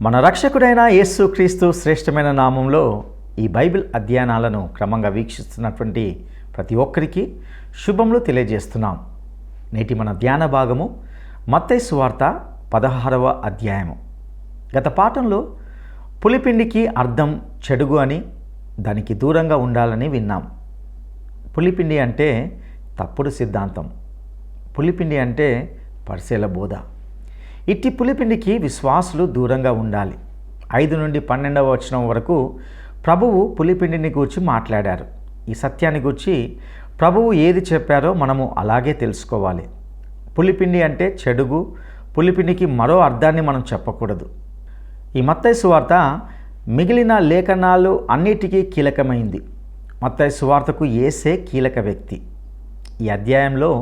మన రక్షకుడైన యేసుక్రీస్తు శ్రేష్టమైన నామంలో ఈ బైబిల్ అధ్యయనాలను క్రమంగా వీక్షిస్తున్నటువంటి ప్రతి ఒక్కరికి శుభములు తెలియజేస్తున్నాం. నేటి మన ధ్యాన భాగము మత్తయి సువార్త 16వ అధ్యాయము. గత పాఠంలో పులిపిండికి అర్థం చెడుగు అని, దానికి దూరంగా ఉండాలని విన్నాం. పులిపిండి అంటే తప్పుడు సిద్ధాంతం. పులిపిండి అంటే పరిశీల బోధ. ఇట్టి పులిపిండికి విశ్వాసులు దూరంగా ఉండాలి. 5 నుండి 12వ వచనం వరకు ప్రభువు పులిపిండిని గూర్చి మాట్లాడారు. ఈ సత్యాన్ని గూర్చి ప్రభువు ఏది చెప్పారో మనము అలాగే తెలుసుకోవాలి. పులిపిండి అంటే చెడుగు. పులిపిండికి మరో అర్థాన్ని మనం చెప్పకూడదు. ఈ మత్తయి సువార్త మిగిలిన లేఖనాలు అన్నిటికీ కీలకమైంది. మత్తయి సువార్తకు యేసే కీలక వ్యక్తి. ఈ అధ్యాయంలో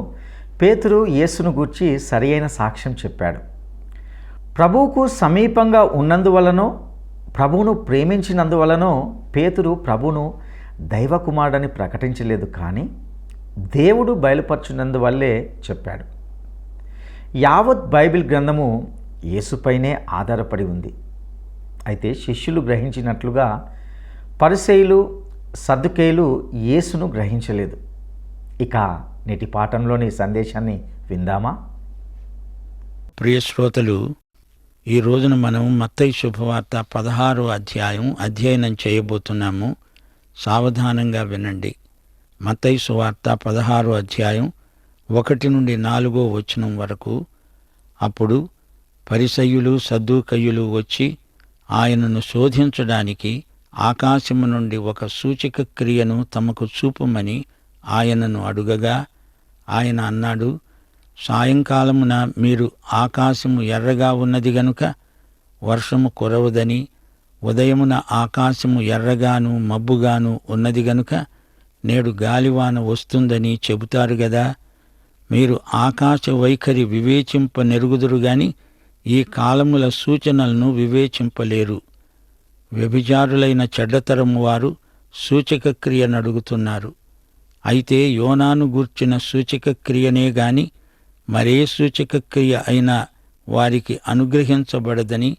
పేతురు యేసును గూర్చి సరియైన సాక్ష్యం చెప్పాడు. ప్రభువుకు సమీపంగా ఉన్నందువలనో, ప్రభువును ప్రేమించినందువలనో పేతురు ప్రభువును దైవకుమారుడని ప్రకటించలేదు, కానీ దేవుడు బయలుపరచున్నందువల్లే చెప్పాడు. యావత్ బైబిల్ గ్రంథము యేసుపైనే ఆధారపడి ఉంది. అయితే శిష్యులు గ్రహించినట్లుగా పరిసయ్యులు, సద్దుకేయులు యేసును గ్రహించలేదు. ఇక నేటి పాఠంలోని సందేశాన్ని విందామా? ప్రియ శ్రోతలు, ఈ రోజున మనం మత్తయి శుభవార్త 16వ అధ్యాయం అధ్యయనం చేయబోతున్నాము. సావధానంగా వినండి. మత్తయి సువార్త 16వ అధ్యాయం 1 నుండి 4వ వచనం వరకు. అప్పుడు పరిసయ్యులు, సద్దూకయ్యులు వచ్చి ఆయనను శోధించడానికి ఆకాశము నుండి ఒక సూచక క్రియను తమకు చూపమని ఆయనను అడుగగా, ఆయన అన్నాడు, సాయంకాలమున మీరు ఆకాశము ఎర్రగా ఉన్నది గనుక వర్షము కురవదని, ఉదయమున ఆకాశము ఎర్రగాను మబ్బుగాను ఉన్నది గనుక నేడు గాలివాన వస్తుందని చెబుతారు గదా. మీరు ఆకాశ వైఖరి వివేచింప నెరుగుదురు గాని ఈ కాలముల సూచనలను వివేచింపలేరు. వ్యభిచారులైన చెడ్డతరము వారు సూచక క్రియనడుగుతున్నారు. అయితే యోనాను గూర్చిన సూచక క్రియనే గాని మరే సూచక క్రియ అయినా వారికి అనుగ్రహించబడదని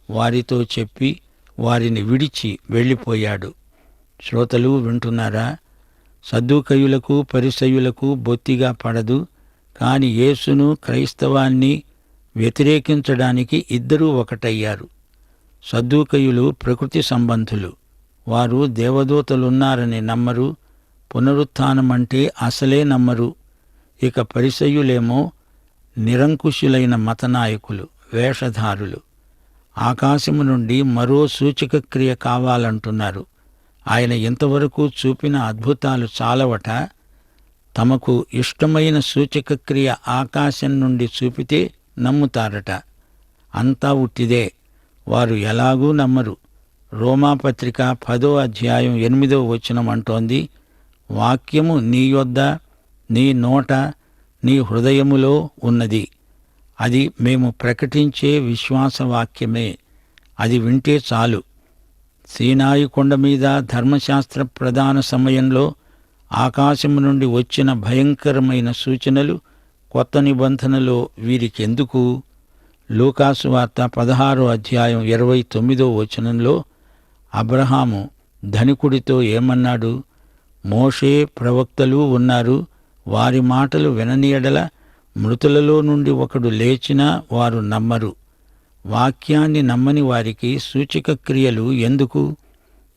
వారితో చెప్పి వారిని విడిచి వెళ్ళిపోయాడు. శ్రోతలు వింటున్నారా? సద్దూకయ్యులకు, పరిసయ్యులకు బొత్తిగా పడదు, కాని యేసును, క్రైస్తవాన్ని వ్యతిరేకించడానికి ఇద్దరూ ఒకటయ్యారు. సద్దూకయ్యులు ప్రకృతి సంబంధులు. వారు దేవదూతలున్నారని నమ్మరు, పునరుత్థానమంటే అసలే నమ్మరు. ఇక పరిసయ్యులేమో నిరంకుశులైన మతనాయకులు, వేషధారులు. ఆకాశము నుండి మరో సూచక క్రియ కావాలంటున్నారు. ఆయన ఇంతవరకు చూపిన అద్భుతాలు చాలవట. తమకు ఇష్టమైన సూచక క్రియ ఆకాశం నుండి చూపితే నమ్ముతారట. అంతా ఉట్టిదే. వారు ఎలాగూ నమ్మరు. రోమాపత్రిక 10వ అధ్యాయం 8వ వచనం అంటోంది, వాక్యము నీ యొద్ద, నీ నోట, నీ హృదయములో ఉన్నది. అది మేము ప్రకటించే విశ్వాసవాక్యమే. అది వింటే చాలు. సీనాయి కొండ మీద ధర్మశాస్త్ర ప్రదాన సమయంలో ఆకాశము నుండి వచ్చిన భయంకరమైన సూచనలు కొత్త నిబంధనలో వీరికెందుకు? లూకాసు వార్త 16వ అధ్యాయం 29వ వచనంలో అబ్రహాము ధనికుడితో ఏమన్నాడు? మోషే, ప్రవక్తలు ఉన్నారు, వారి మాటలు వినని ఎడల మృతులలో నుండి ఒకడు లేచినా వారు నమ్మరు. వాక్యాన్ని నమ్మని వారికి సూచక క్రియలు ఎందుకు?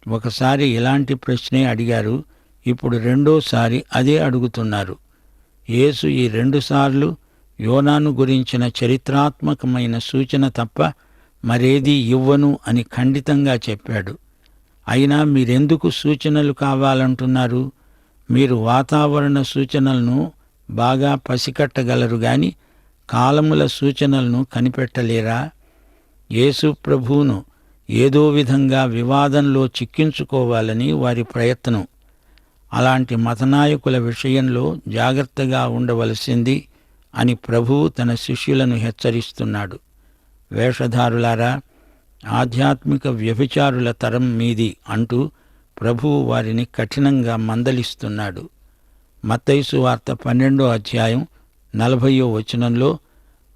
ఒకసారి ఇలాంటి ప్రశ్నే అడిగారు. ఇప్పుడు రెండోసారి అదే అడుగుతున్నారు. యేసు ఈ 2 సార్లు యోనాను గురించిన చరిత్రాత్మకమైన సూచన తప్ప మరేదీ ఇవ్వను అని ఖండితంగా చెప్పాడు. అయినా మీరెందుకు సూచనలు కావాలంటున్నారు? మీరు వాతావరణ సూచనలను బాగా పసికట్టగలరు గాని కాలముల సూచనలను కనిపెట్టలేరా? యేసు ప్రభువును ఏదో విధంగా వివాదంలో చిక్కించుకోవాలని వారి ప్రయత్నం. అలాంటి మతనాయకుల విషయంలో జాగ్రత్తగా ఉండవలసింది అని ప్రభువు తన శిష్యులను హెచ్చరిస్తున్నాడు. వేషధారులారా, ఆధ్యాత్మిక వ్యభిచారుల తరం మీది అంటూ ప్రభువు వారిని కఠినంగా మందలిస్తున్నాడు. మత్తయి సువార్త 12వ అధ్యాయం 40వ వచనంలో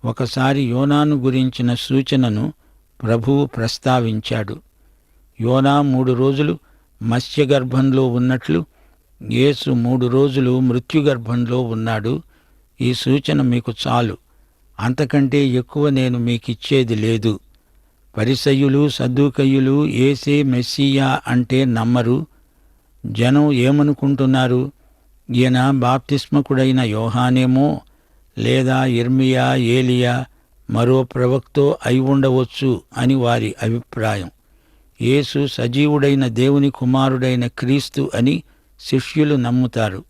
ఒకసారి యోనాను గురించిన సూచనను ప్రభువు ప్రస్తావించాడు. యోనా 3 రోజులు మత్స్యగర్భంలో ఉన్నట్లు యేసు 3 రోజులు మృత్యుగర్భంలో ఉన్నాడు. ఈ సూచన మీకు చాలు. అంతకంటే ఎక్కువ నేను మీకిచ్చేది లేదు. పరిసయ్యులు సద్దూకయ్యులు యేసే మెస్సీయా అంటే నమ్మరు. జనం ఏమనుకుంటున్నారు? ఈయన బాప్తిస్మకుడైన యోహానేమో, లేదా ఇర్మియా, ఏలియా, మరో ప్రవక్తో అయి ఉండవచ్చు అని వారి అభిప్రాయం. యేసు సజీవుడైన దేవుని కుమారుడైన క్రీస్తు అని శిష్యులు నమ్ముతారు.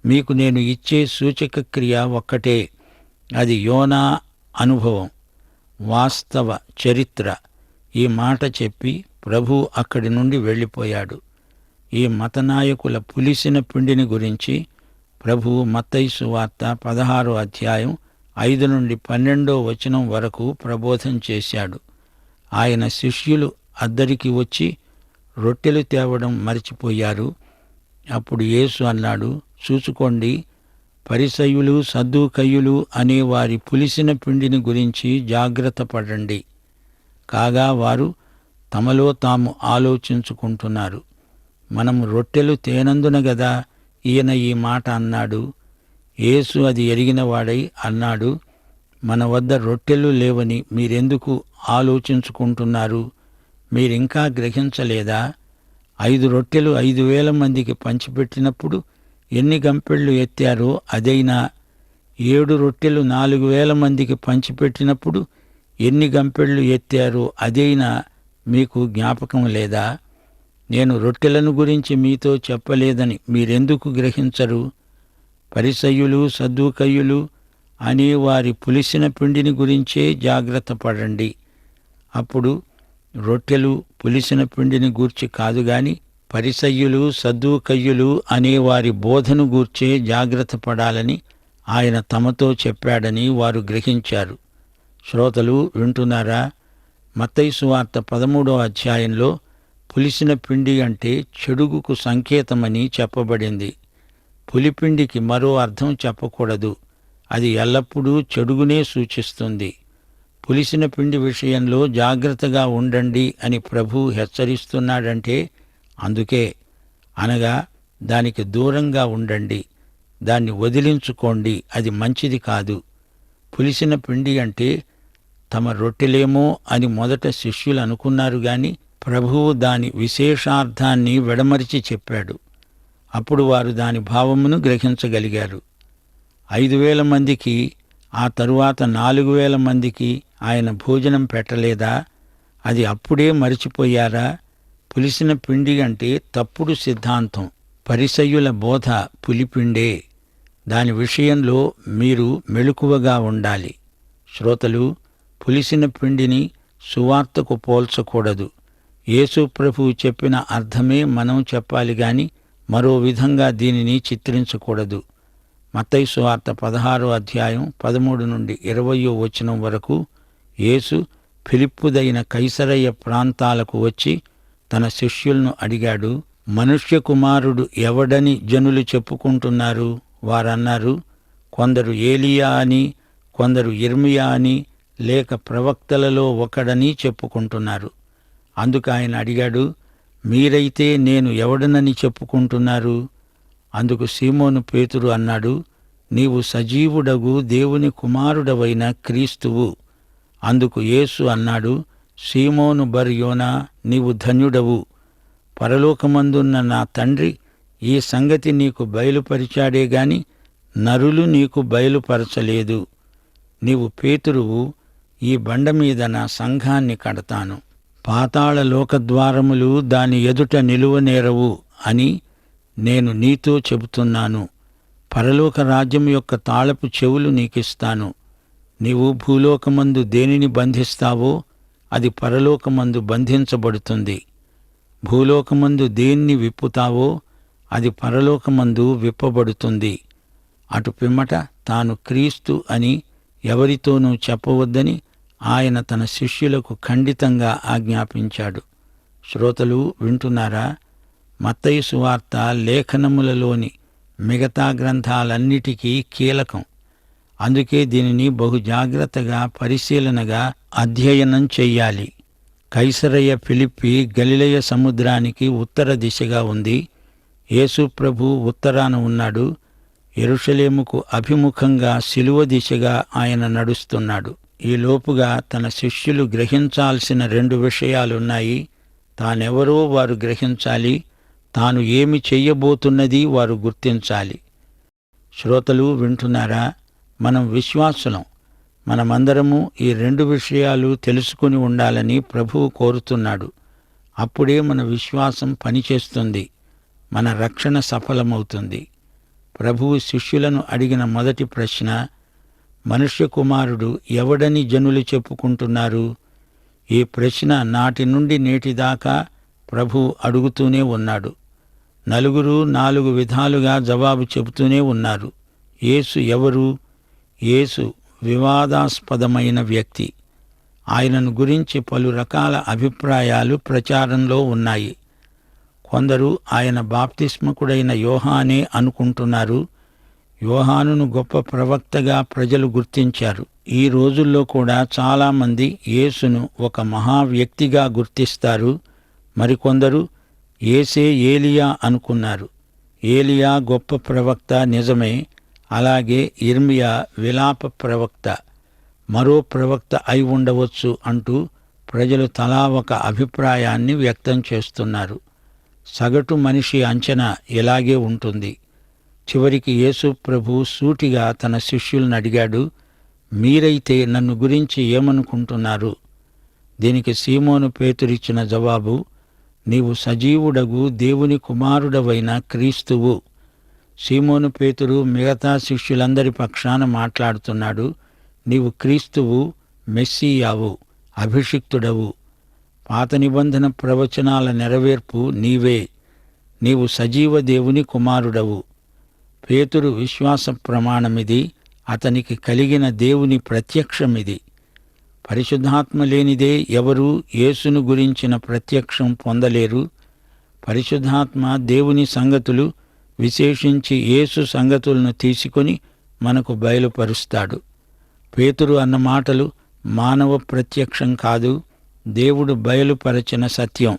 మీకు నేను ఇచ్చే సూచక క్రియ ఒక్కటే. అది యోనా అనుభవం, వాస్తవ చరిత్ర. ఈ మాట చెప్పి ప్రభు అక్కడి నుండి వెళ్ళిపోయాడు. ఈ మతనాయకుల పులిసిన పిండిని గురించి ప్రభువు మత్తయి సువార్త 16వ అధ్యాయం 5 నుండి 12వ వచనం వరకు ప్రబోధం చేశాడు. ఆయన శిష్యులు అద్దరికి వచ్చి రొట్టెలు తేవడం మరిచిపోయారు. అప్పుడు యేసు అన్నాడు, చూచుకోండి, పరిసయ్యులు సద్దూకయ్యులు అనే వారి పులిసిన పిండిని గురించి జాగ్రత్త పడండి. కాగా వారు తమలో తాము ఆలోచించుకుంటున్నారు, మనం రొట్టెలు తేనందున గదా ఈయన ఈ మాట అన్నాడు. యేసు అది ఎరిగినవాడై అన్నాడు, మన వద్ద రొట్టెలు లేవని మీరెందుకు ఆలోచించుకుంటున్నారు? మీరింకా గ్రహించలేదా? 5 రొట్టెలు 5,000 మందికి పంచిపెట్టినప్పుడు ఎన్ని గంపెళ్ళు ఎత్తారో అదైనా, 7 రొట్టెలు 4,000 మందికి పంచిపెట్టినప్పుడు ఎన్ని గంపెళ్ళు ఎత్తారో అదైనా మీకు జ్ఞాపకం లేదా? నేను రొట్టెలను గురించి మీతో చెప్పలేదని మీరెందుకు గ్రహించరు? పరిసయ్యులు సద్దూకయ్యులు అనే వారి పులిసిన పిండిని గురించే జాగ్రత్త పడండి. అప్పుడు రొట్టెలు పులిసిన పిండిని గూర్చి కాదు గాని పరిసయ్యులు సద్దూకయ్యులు అనే వారి బోధను గూర్చే జాగ్రత్త పడాలని ఆయన తమతో చెప్పాడని వారు గ్రహించారు. శ్రోతలు వింటున్నారా? మత్తయి సువార్త 13వ అధ్యాయంలో పులిసిన పిండి అంటే చెడుగుకు సంకేతమని చెప్పబడింది. పులిపిండికి మరో అర్థం చెప్పకూడదు. అది ఎల్లప్పుడూ చెడుగునే సూచిస్తుంది. పులిసిన పిండి విషయంలో జాగ్రత్తగా ఉండండి అని ప్రభువు హెచ్చరిస్తున్నాడంటే అందుకే, అనగా దానికి దూరంగా ఉండండి, దాన్ని వదిలించుకోండి, అది మంచిది కాదు. పులిసిన పిండి అంటే తమ రొట్టెలేమో అని మొదట శిష్యులు అనుకున్నారు గాని ప్రభువు దాని విశేషార్థాన్ని విడమరిచి చెప్పాడు. అప్పుడు వారు దాని భావమును గ్రహించగలిగారు. 5,000 మందికి, ఆ తరువాత 4,000 మందికి ఆయన భోజనం పెట్టలేదా? అది అప్పుడే మరిచిపోయారా? పులిసిన పిండి అంటే తప్పుడు సిద్ధాంతం. పరిసయ్యుల బోధ పులిపిండే. దాని విషయంలో మీరు మెలకువగా ఉండాలి. శ్రోతలు, పులిసిన పిండిని సువార్తకు పోల్చకూడదు. యేసు ప్రభువు చెప్పిన అర్థమే మనం చెప్పాలి గాని మరో విధంగా దీనిని చిత్రించకూడదు. మత్తయి సువార్త 16వ అధ్యాయం 13 నుండి 20వ వచనం వరకు యేసు ఫిలిప్పుదైన కైసరయ్య ప్రాంతాలకు వచ్చి తన శిష్యులను అడిగాడు, మనుష్య కుమారుడు ఎవడని జనులు చెప్పుకుంటున్నారు? వారన్నారు, కొందరు ఏలియా అని, కొందరు ఇర్మియా అని, లేక ప్రవక్తలలో ఒకడని చెప్పుకుంటున్నారు. అందుకు ఆయన అడిగాడు, మీరైతే నేను ఎవడనని చెప్పుకుంటున్నారు? అందుకు సీమోను పేతురు అన్నాడు, నీవు సజీవుడగు దేవుని కుమారుడవైన క్రీస్తువు. అందుకు యేసు అన్నాడు, సీమోను బర్ యోనా, నీవు ధన్యుడవు. పరలోకమందున్న నా తండ్రి ఈ సంగతి నీకు బయలుపరిచాడే గాని నరులు నీకు బయలుపరచలేదు. నీవు పేతురువు, ఈ బండ మీద నా సంఘాన్ని కడతాను, పాతాళ లోకద్వారములు దాని ఎదుట నిలువనేరవు అని నేను నీతో చెబుతున్నాను. పరలోక రాజ్యం యొక్క తాళపు చెవులు నీకిస్తాను. నీవు భూలోకమందు దేనిని బంధిస్తావో అది పరలోకమందు బంధించబడుతుంది. భూలోకమందు దేన్ని విప్పుతావో అది పరలోకమందు విప్పబడుతుంది. అటు పిమ్మట తాను క్రీస్తు అని ఎవరితోనూ చెప్పవద్దని ఆయన తన శిష్యులకు ఖండితంగా ఆజ్ఞాపించాడు. శ్రోతలు వింటున్నారా? మత్తయి సువార్త లేఖనములలోని మిగతా గ్రంథాలన్నిటికీ కీలకం. అందుకే దీనిని బహు జాగ్రత్తగా పరిశీలనగా అధ్యయనం చెయ్యాలి. కైసరయ్య ఫిలిప్పి గలిలయ సముద్రానికి ఉత్తర దిశగా ఉంది. యేసు ప్రభు ఉత్తరాన ఉన్నాడు. యెరూషలేముకు అభిముఖంగా శిలువ దిశగా ఆయన నడుస్తున్నాడు. ఈ లోపుగా తన శిష్యులు గ్రహించాల్సిన 2 విషయాలున్నాయి. తానెవరో వారు గ్రహించాలి, తాను ఏమి చెయ్యబోతున్నది వారు గుర్తించాలి. శ్రోతలు వింటున్నారా? మనం విశ్వాసులం. మనమందరము ఈ 2 విషయాలు తెలుసుకుని ఉండాలని ప్రభువు కోరుతున్నాడు. అప్పుడే మన విశ్వాసం పనిచేస్తుంది, మన రక్షణ సఫలమవుతుంది. ప్రభువు శిష్యులను అడిగిన మొదటి ప్రశ్న, మనుష్య కుమారుడు ఎవడని జనులు చెప్పుకుంటున్నారు? ఈ ప్రశ్న నాటి నుండి నేటిదాకా ప్రభువు అడుగుతూనే ఉన్నాడు. నలుగురు 4 విధాలుగా జవాబు చెబుతూనే ఉన్నారు. యేసు ఎవరు? యేసు వివాదాస్పదమైన వ్యక్తి. ఆయనను గురించి పలు రకాల అభిప్రాయాలు ప్రచారంలో ఉన్నాయి. కొందరు ఆయన బాప్తిస్మకుడైన యోహానే అనుకుంటున్నారు. యోహానును గొప్ప ప్రవక్తగా ప్రజలు గుర్తించారు. ఈ రోజుల్లో కూడా చాలామంది యేసును ఒక మహా వ్యక్తిగా గుర్తిస్తారు. మరికొందరు యేసే ఏలియా అనుకున్నారు. ఏలియా గొప్ప ప్రవక్త, నిజమే. అలాగే ఇర్మియా విలాప ప్రవక్త, మరో ప్రవక్త అయి ఉండవచ్చు అంటూ ప్రజలు తలా ఒక అభిప్రాయాన్ని వ్యక్తం చేస్తున్నారు. సగటు మనిషి అంచనా ఇలాగే ఉంటుంది. చివరికి యేసు ప్రభు సూటిగా తన శిష్యులను అడిగాడు, మీరైతే నన్ను గురించి ఏమనుకుంటున్నారు? దీనికి సీమోను పేతురిచ్చిన జవాబు, నీవు సజీవుడగు దేవుని కుమారుడవైన క్రీస్తువు. సీమోను పేతురు మిగతా శిష్యులందరి పక్షాన మాట్లాడుతున్నాడు. నీవు క్రీస్తువు, మెస్సీయావు, అభిషిక్తుడవు. పాత నిబంధన ప్రవచనాల నెరవేర్పు నీవే. నీవు సజీవ దేవుని కుమారుడవు. పేతురు విశ్వాస ప్రమాణమిది. అతనికి కలిగిన దేవుని ప్రత్యక్షమిది. పరిశుద్ధాత్మ లేనిదే ఎవరూ యేసును గురించిన ప్రత్యక్షం పొందలేరు. పరిశుద్ధాత్మ దేవుని సంగతులు, విశేషించి యేసు సంగతులను తీసుకొని మనకు బయలుపరుస్తాడు. పేతురు అన్న మాటలు మానవ ప్రత్యక్షం కాదు, దేవుడు బయలుపరచిన సత్యం.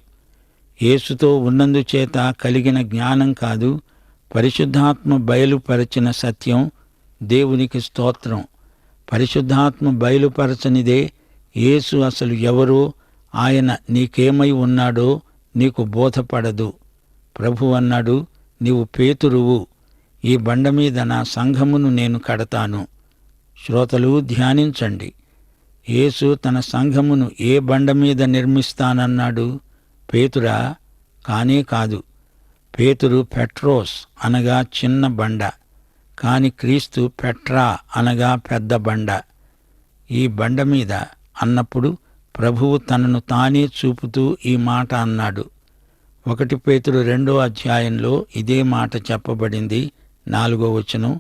యేసుతో ఉన్నందుచేత కలిగిన జ్ఞానం కాదు, పరిశుద్ధాత్మ బయలుపరచిన సత్యం. దేవునికి స్తోత్రం. పరిశుద్ధాత్మ బయలుపరచనిదే యేసు అసలు ఎవరో, ఆయన నీకేమై ఉన్నాడో నీకు బోధపడదు. ప్రభు అన్నాడు, నీవు పేతురువు, ఈ బండ మీద నా సంఘమును నేను కడతాను. శ్రోతలు ధ్యానించండి. యేసు తన సంఘమును ఏ బండ మీద నిర్మిస్తానన్నాడు? పేతురా? కానే కాదు. పేతురు పెట్రోస్ అనగా చిన్న బండ, కాని క్రీస్తు పెట్రా అనగా పెద్ద బండ. ఈ బండ మీద అన్నప్పుడు ప్రభువు తనను తానే చూపుతూ ఈ మాట అన్నాడు. 1 పేతురు 2వ అధ్యాయంలో ఇదే మాట చెప్పబడింది. 4వ వచనం,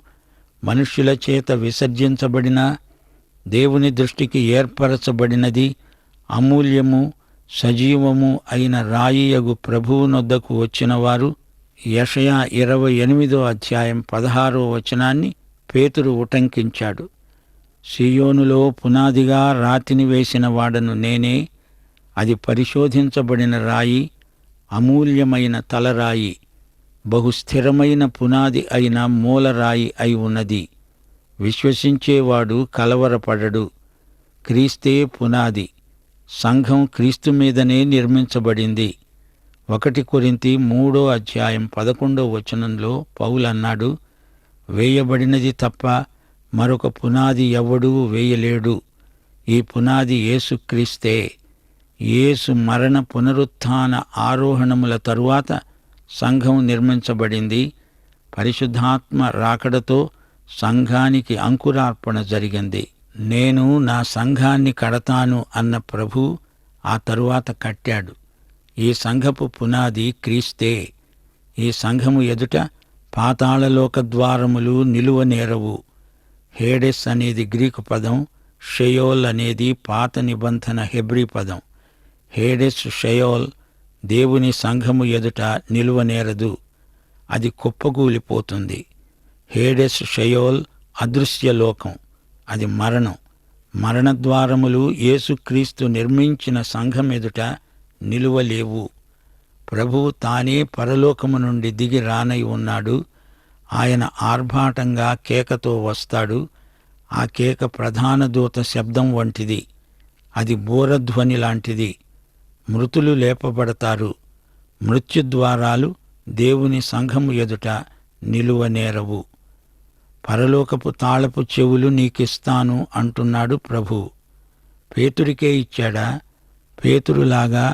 మనుష్యుల చేత విసర్జించబడిన, దేవుని దృష్టికి ఏర్పరచబడినది, అమూల్యము సజీవము అయిన రాయియగు ప్రభువునొద్దకు వచ్చినవారు. యెషయా 28వ అధ్యాయం 16వ వచనాన్ని పేతురు ఉటంకించాడు. సీయోనులో పునాదిగా రాతిని వేసిన వాడను నేనే. అది పరిశోధించబడిన రాయి, అమూల్యమైన తలరాయి, బహుస్థిరమైన పునాది అయిన మూలరాయి అయి ఉన్నది. విశ్వసించేవాడు కలవరపడడు. క్రీస్తే పునాది. సంఘం క్రీస్తు మీదనే నిర్మించబడింది. 1 కొరింథీ 3వ అధ్యాయం 11వ వచనంలో పౌలన్నాడు, వేయబడినది తప్ప మరొక పునాది ఎవడూ వేయలేడు. ఈ పునాది యేసుక్రీస్తే. యేసు మరణ పునరుత్థాన ఆరోహణముల తరువాత సంఘం నిర్మించబడింది. పరిశుద్ధాత్మ రాకడతో సంఘానికి అంకురార్పణ జరిగింది. నేను నా సంఘాన్ని కడతాను అన్న ప్రభు ఆ తరువాత కట్టాడు. ఈ సంఘపు పునాది క్రీస్తే. ఈ సంఘము ఎదుట పాతాళలోక ద్వారములు నిలువనేరవు. హేడెస్ అనేది గ్రీకు పదం, షెయోల్ అనేది పాత నిబంధన హెబ్రీ పదం. హేడెస్, షెయోల్ దేవుని సంఘము ఎదుట నిలువనేరదు, అది కుప్పగూలిపోతుంది. హేడెస్, షెయోల్ అదృశ్యలోకం, అది మరణం. మరణద్వారములు యేసుక్రీస్తు నిర్మించిన సంఘమెదుట నిలువలేవు. ప్రభువు తానే పరలోకము నుండి దిగి రానై ఉన్నాడు. ఆయన ఆర్భాటంగా కేకతో వస్తాడు. ఆ కేక ప్రధాన దూత శబ్దం వంటిది. అది బూరధ్వని లాంటిది. మృతులు లేపబడతారు. మృత్యుద్వారాలు దేవుని సంఘము ఎదుట నిలువనేరవు. పరలోకపు తాళపు చెవులు నీకిస్తాను అంటున్నాడు ప్రభు. పేతురికే ఇచ్చాడా? పేతురులాగా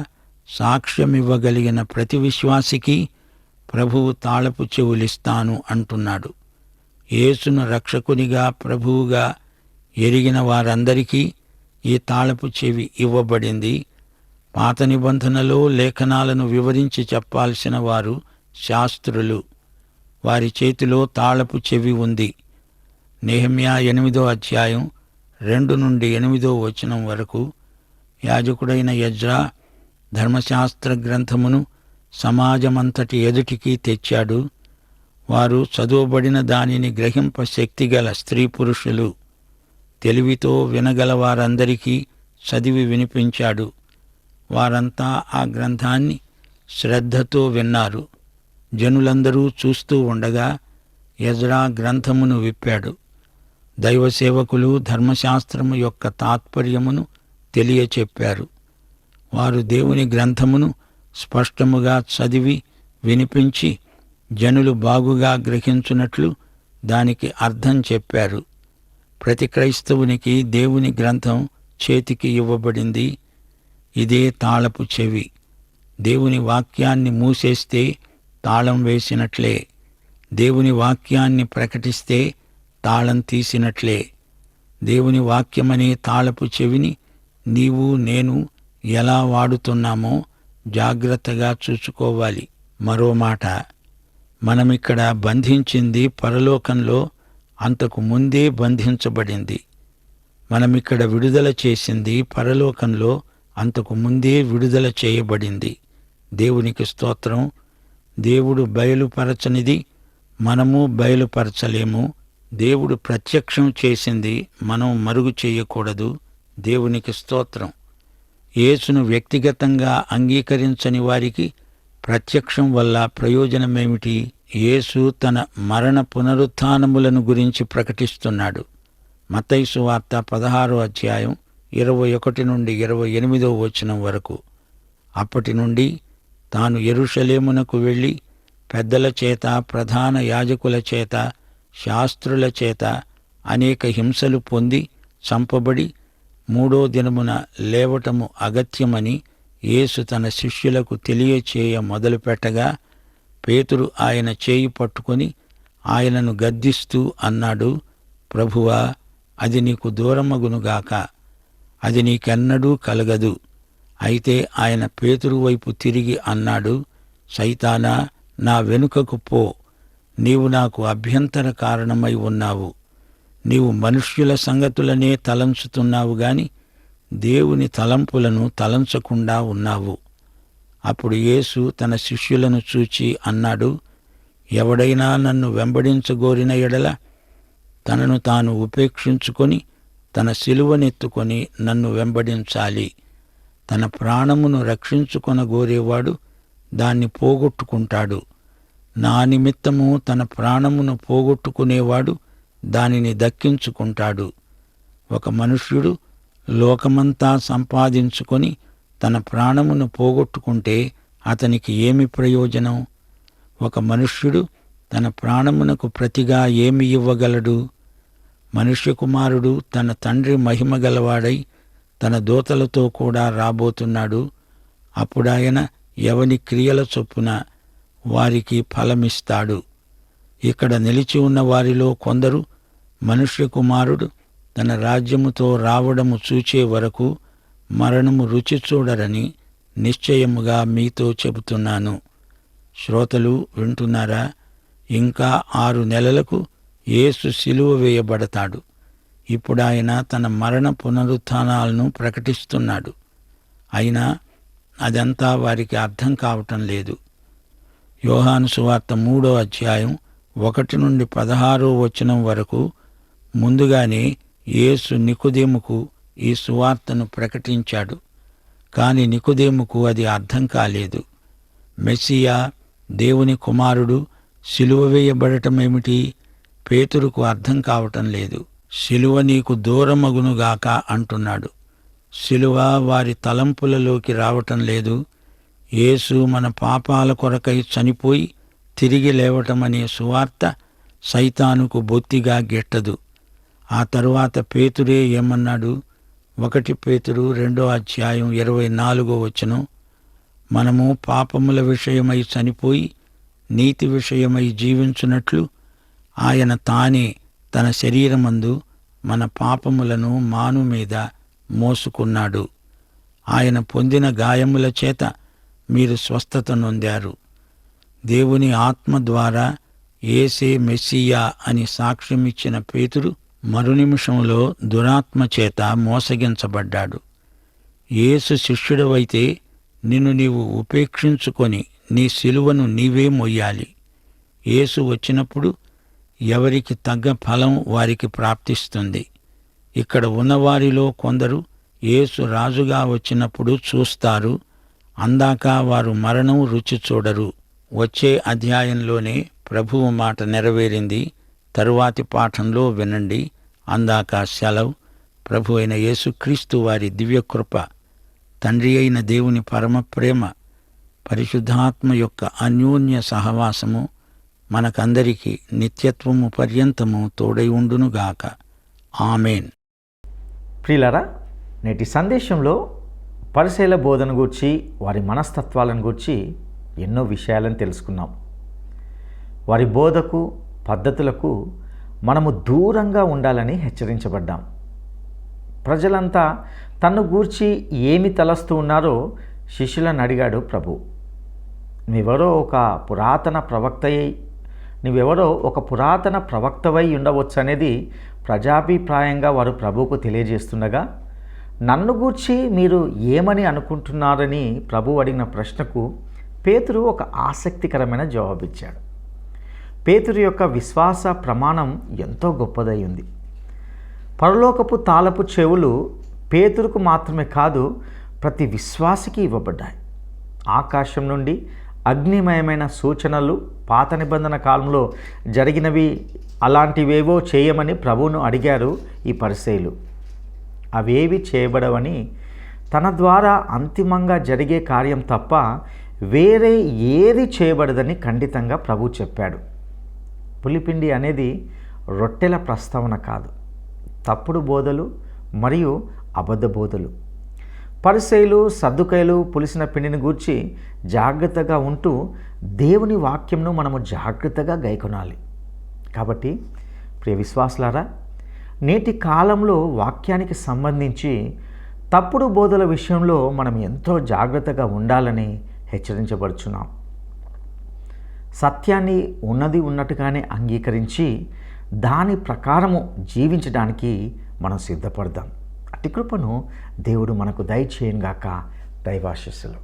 సాక్ష్యమివ్వగలిగిన ప్రతి విశ్వాసికి ప్రభువు తాళపు చెవులిస్తాను అంటున్నాడు. యేసును రక్షకునిగా ప్రభువుగా ఎరిగిన వారందరికీ ఈ తాళపు చెవి ఇవ్వబడింది. పాత నిబంధనలో లేఖనాలను వివరించి చెప్పాల్సిన వారు శాస్త్రులు. వారి చేతిలో తాళపు చెవి ఉంది. నెహెమ్యా 8వ అధ్యాయం 2 నుండి 8వ వచనం వరకు యాజకుడైన ఎజ్రా ధర్మశాస్త్ర గ్రంథమును సమాజమంతటి ఎదుటికి తెచ్చాడు. వారు చదువబడిన దానిని గ్రహింప శక్తిగల స్త్రీ పురుషులు. తెలివితో వినగల వారందరికీ చదివి వినిపించాడు. వారంతా ఆ గ్రంథాన్ని శ్రద్ధతో విన్నారు. జనులందరూ చూస్తూ ఉండగా ఎజ్రా గ్రంథమును విప్పాడు. దైవసేవకులు ధర్మశాస్త్రము యొక్క తాత్పర్యమును తెలియచెప్పారు. వారు దేవుని గ్రంథమును స్పష్టముగా చదివి వినిపించి జనులు బాగుగా గ్రహించున్నట్లు దానికి అర్థం చెప్పారు. ప్రతి క్రైస్తవునికి దేవుని గ్రంథం చేతికి ఇవ్వబడింది. ఇదే తాళపు చెవి. దేవుని వాక్యాన్ని మూసేస్తే తాళం వేసినట్లే. దేవుని వాక్యాన్ని ప్రకటిస్తే తాళం తీసినట్లే. దేవుని వాక్యమనే తాళపు చెవిని నీవు నేను ఎలా వాడుతున్నామో జాగ్రత్తగా చూసుకోవాలి. మరో మాట, మనమిక్కడ బంధించింది పరలోకంలో అంతకు ముందే బంధించబడింది. మనమిక్కడ విడుదల చేసింది పరలోకంలో అంతకు ముందే విడుదల చేయబడింది. దేవునికి స్తోత్రం. దేవుడు బయలుపరచనిది మనము బయలుపరచలేము. దేవుడు ప్రత్యక్షం చేసింది మనం మరుగు చేయకూడదు. దేవునికి స్తోత్రం. యేసును వ్యక్తిగతంగా అంగీకరించని వారికి ప్రత్యక్షం వల్ల ప్రయోజనమేమిటి? యేసు తన మరణ పునరుత్థానములను గురించి ప్రకటిస్తున్నాడు. మత్తయి సువార్త 16వ అధ్యాయం 21 నుండి 28వ వచనం వరకు. అప్పటి నుండి తాను యెరూషలేమునకు వెళ్ళి పెద్దల చేత, ప్రధాన యాజకుల చేత, శాస్త్రుల చేత అనేక హింసలు పొంది చంపబడి 3వ దినమున లేవటము అగత్యమని యేసు తన శిష్యులకు తెలియచేయ మొదలుపెట్టగా పేతురు ఆయన చేయి పట్టుకొని ఆయనను గద్దిస్తూ అన్నాడు, ప్రభువా, అది నీకు దూరమగునుగాక, అది నీకెన్నడూ కలగదు. అయితే ఆయన పేతురు వైపు తిరిగి అన్నాడు, సైతానా, నా వెనుకకు పో, నీవు నాకు అభ్యంతర కారణమై ఉన్నావు. నీవు మనుష్యుల సంగతులనే తలంచుతున్నావు గాని దేవుని తలంపులను తలంచకుండా ఉన్నావు. అప్పుడు యేసు తన శిష్యులను చూచి అన్నాడు, ఎవడైనా నన్ను వెంబడించగోరిన ఎడల తనను తాను ఉపేక్షించుకొని తన శిలువనెత్తుకొని నన్ను వెంబడించాలి. తన ప్రాణమును రక్షించుకొనగోరేవాడు దాన్ని పోగొట్టుకుంటాడు. నా నిమిత్తము తన ప్రాణమును పోగొట్టుకునేవాడు దానిని దక్కించుకుంటాడు. ఒక మనుష్యుడు లోకమంతా సంపాదించుకొని తన ప్రాణమును పోగొట్టుకుంటే అతనికి ఏమి ప్రయోజనం? ఒక మనుష్యుడు తన ప్రాణమునకు ప్రతిగా ఏమి ఇవ్వగలడు? మనుష్య కుమారుడు తన తండ్రి మహిమ గలవాడై తన దూతలతో కూడా రాబోతున్నాడు. అప్పుడాయన ఎవని క్రియల చొప్పున వారికి ఫలమిస్తాడు. ఇక్కడ నిలిచి ఉన్న వారిలో కొందరు మనుష్య కుమారుడు తన రాజ్యముతో రావడము చూచే వరకు మరణము రుచి చూడరని నిశ్చయముగా మీతో చెబుతున్నాను. శ్రోతలు వింటున్నారా? ఇంకా 6 నెలలకు యేసు సిలువ వేయబడతాడు. ఇప్పుడాయన తన మరణ పునరుత్థానాలను ప్రకటిస్తున్నాడు. అయినా అదంతా వారికి అర్థం కావటం లేదు. యోహాను సువార్త 3వ అధ్యాయం 1 నుండి 16వ వచనం వరకు ముందుగానే యేసు నికోదేముకు ఈ సువార్తను ప్రకటించాడు. కాని నికోదేముకు అది అర్థం కాలేదు. మెస్సియా, దేవుని కుమారుడు సిలువ వేయబడటమేమిటి? పేతురుకు అర్థం కావటం లేదు. సిలువ నీకు దూరమగునుగాక అంటున్నాడు. సిలువ వారి తలంపులలోకి రావటం లేదు. యేసు మన పాపాల కొరకై చనిపోయి తిరిగి లేవటమనే సువార్త సైతానుకు బొత్తిగా గిట్టదు. ఆ తరువాత పేతురే ఏమన్నాడు? 1 పేతురు 2:24 మనము పాపముల విషయమై చనిపోయి నీతి విషయమై జీవించున్నట్లు ఆయన తానే తన శరీరమందు మన పాపములను మాను మీద మోసుకున్నాడు. ఆయన పొందిన గాయముల చేత మీరు స్వస్థత నొందారు. దేవుని ఆత్మ ద్వారా యేసే మెస్సియా అని సాక్ష్యమిచ్చిన పేతురు మరునిమిషంలో దురాత్మ చేత మోసగించబడ్డాడు. యేసు శిష్యుడవైతే నిన్ను నీవు ఉపేక్షించుకొని నీ సిలువను నీవే మొయ్యాలి. యేసు వచ్చినప్పుడు ఎవరికి తగ్గ ఫలం వారికి ప్రాప్తిస్తుంది. ఇక్కడ ఉన్నవారిలో కొందరు యేసు రాజుగా వచ్చినప్పుడు చూస్తారు, అందాక వారు మరణం రుచి చూడరు. వచ్చే అధ్యాయంలోనే ప్రభువు మాట నెరవేరింది. తరువాతి పాఠంలో వినండి. అందాక సెలవు. ప్రభు అయిన యేసుక్రీస్తు వారి దివ్యకృప, తండ్రి అయిన దేవుని పరమప్రేమ, పరిశుద్ధాత్మ యొక్క అన్యోన్య సహవాసము మనకందరికీ నిత్యత్వము పర్యంతము తోడై ఉండునుగాక. ఆమేన్. ప్రియులారా, నేటి సందేశంలో పరిసయ్యుల బోధన గూర్చి, వారి మనస్తత్వాలను గూర్చి ఎన్నో విషయాలను తెలుసుకున్నాం. వారి బోధకు, పద్ధతులకు మనము దూరంగా ఉండాలని హెచ్చరించబడ్డాం. ప్రజలంతా తన్ను గూర్చి ఏమి తలస్తూ ఉన్నారో శిష్యులను అడిగాడు ప్రభు. నువ్వెవరో ఒక పురాతన ప్రవక్తవై ఉండవచ్చు అనేది ప్రజాభిప్రాయంగా వారు ప్రభువుకు తెలియజేస్తుండగా, నన్ను గూర్చి మీరు ఏమని అనుకుంటున్నారని ప్రభు అడిగిన ప్రశ్నకు పేతురు ఒక ఆసక్తికరమైన జవాబిచ్చాడు. పేతురు యొక్క విశ్వాస ప్రమాణం ఎంతో గొప్పదై ఉంది. పరలోకపు తాళపు చెవులు పేతురుకు మాత్రమే కాదు, ప్రతి విశ్వాసికి ఇవ్వబడ్డాయి. ఆకాశం నుండి అగ్నిమయమైన సూచనలు పాత నిబంధన కాలంలో జరిగినవి అలాంటివేవో చేయమని ప్రభువును అడిగారు ఈ పరిసయ్యులు. అవేవి చేయబడవని, తన ద్వారా అంతిమంగా జరిగే కార్యం తప్ప వేరే ఏది చేయబడదని ఖండితంగా ప్రభు చెప్పాడు. పులిపిండి అనేది రొట్టెల ప్రస్తావన కాదు, తప్పుడు బోధలు మరియు అబద్ధ బోధలు. పరిసయ్యులు, సద్దుకయ్యులు పులిసిన పిండిని గూర్చి జాగ్రత్తగా ఉంటూ దేవుని వాక్యంను మనము జాగ్రత్తగా గైకొనాలి. కాబట్టి ప్రియ విశ్వాసులారా, నేటి కాలంలో వాక్యానికి సంబంధించి తప్పుడు బోధల విషయంలో మనం ఎంతో జాగ్రత్తగా ఉండాలని హెచ్చరించబడుచున్నాం. సత్యాన్ని ఉన్నది ఉన్నట్టుగానే అంగీకరించి దాని ప్రకారము జీవించడానికి మనం సిద్ధపడదాం. అట్టి కృపను దేవుడు మనకు దయచేయనుగాక. దైవాశీస్సులు.